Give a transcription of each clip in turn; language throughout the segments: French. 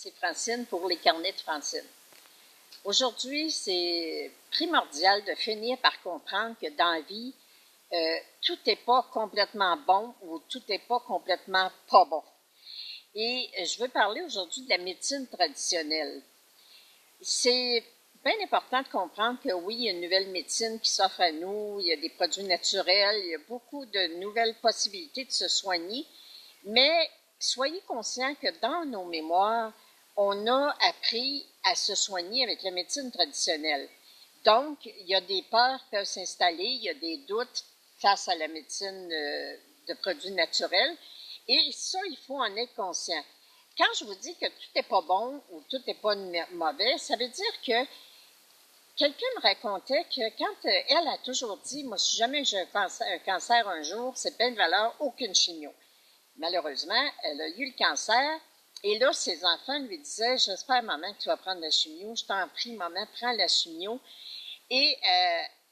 c'est Francine pour les carnets de Francine. Aujourd'hui, c'est primordial de finir par comprendre que dans la vie, tout n'est pas complètement bon ou tout n'est pas complètement pas bon. Et je veux parler aujourd'hui de la médecine traditionnelle. C'est bien important de comprendre que oui, il y a une nouvelle médecine qui s'offre à nous, il y a des produits naturels, il y a beaucoup de nouvelles possibilités de se soigner, mais soyez conscients que dans nos mémoires, on a appris à se soigner avec la médecine traditionnelle. Donc, il y a des peurs qui peuvent s'installer, il y a des doutes face à la médecine de produits naturels, et ça, il faut en être conscient. Quand je vous dis que tout n'est pas bon ou tout n'est pas mauvais, ça veut dire que quelqu'un me racontait que quand elle a toujours dit, moi, si jamais j'ai un cancer un jour, c'est plein de valeur, aucune chimio. Malheureusement, elle a eu le cancer, et là, ses enfants lui disaient, j'espère, maman, que tu vas prendre la chimio, je t'en prie, maman, prends la chimio. Et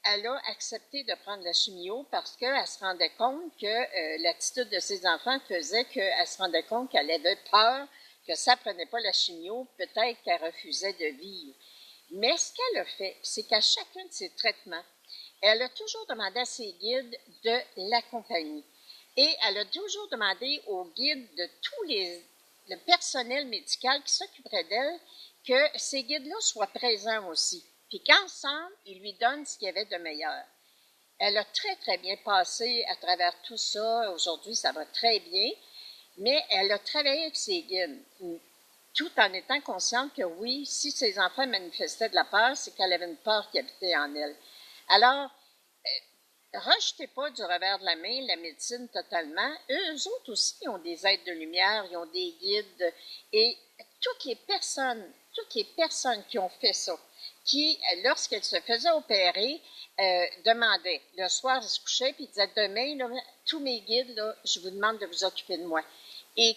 elle a accepté de prendre la chimio parce qu'elle se rendait compte que l'attitude de ses enfants faisait qu'elle se rendait compte qu'elle avait peur que ça ne prenait pas la chimio, peut-être qu'elle refusait de vivre. Mais ce qu'elle a fait, c'est qu'à chacun de ses traitements, elle a toujours demandé à ses guides de l'accompagner. Et elle a toujours demandé aux guides de le personnel médical qui s'occuperait d'elle que ces guides-là soient présents aussi. Puis qu'ensemble, ils lui donnent ce qu'il y avait de meilleur. Elle a très, très bien passé à travers tout ça. Aujourd'hui, ça va très bien. Mais elle a travaillé avec ses guides, tout en étant consciente que oui, si ses enfants manifestaient de la peur, c'est qu'elle avait une peur qui habitait en elle. Alors, rejetez pas du revers de la main la médecine totalement. Eux autres aussi ont des êtres de lumière, ils ont des guides. Et toutes les personnes qui ont fait ça, qui, lorsqu'elles se faisaient opérer, demandaient, le soir, ils se couchaient, puis ils disaient, demain, là, tous mes guides, là, je vous demande de vous occuper de moi. Et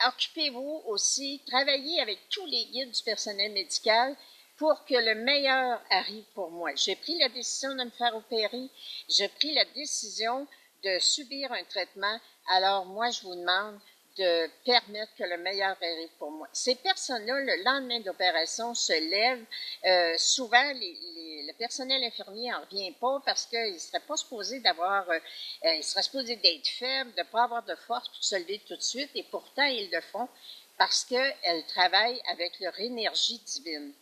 occupez-vous aussi, travaillez avec tous les guides du personnel médical pour que le meilleur arrive pour moi. J'ai pris la décision de me faire opérer, j'ai pris la décision de subir un traitement, alors moi, je vous demande de permettre que le meilleur arrive pour moi. Ces personnes-là, le lendemain d'opération, se lèvent. Souvent, le personnel infirmier n'en revient pas parce qu'il ne serait pas supposé il serait supposé d'être faible, de ne pas avoir de force pour se lever tout de suite, et pourtant, ils le font parce qu'elles travaillent avec leur énergie divine.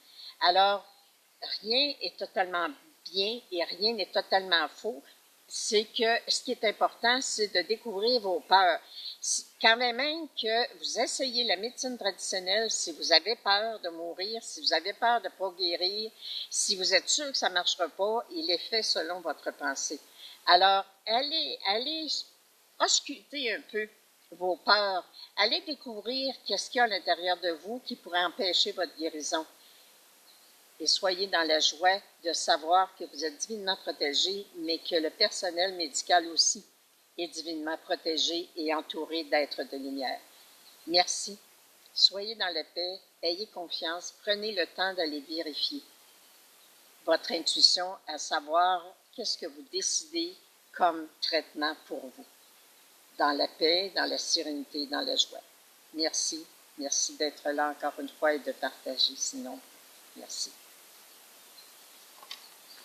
Alors, rien est totalement bien et rien n'est totalement faux. C'est que ce qui est important, c'est de découvrir vos peurs. Quand même que vous essayez la médecine traditionnelle, si vous avez peur de mourir, si vous avez peur de ne pas guérir, si vous êtes sûr que ça ne marchera pas, il est fait selon votre pensée. Alors, allez ausculter un peu vos peurs. Allez découvrir qu'est-ce qu'il y a à l'intérieur de vous qui pourrait empêcher votre guérison. Et soyez dans la joie de savoir que vous êtes divinement protégés, mais que le personnel médical aussi est divinement protégé et entouré d'êtres de lumière. Merci. Soyez dans la paix, ayez confiance, prenez le temps d'aller vérifier votre intuition, à savoir qu'est-ce que vous décidez comme traitement pour vous. Dans la paix, dans la sérénité, dans la joie. Merci. Merci d'être là encore une fois et de partager. Sinon, merci.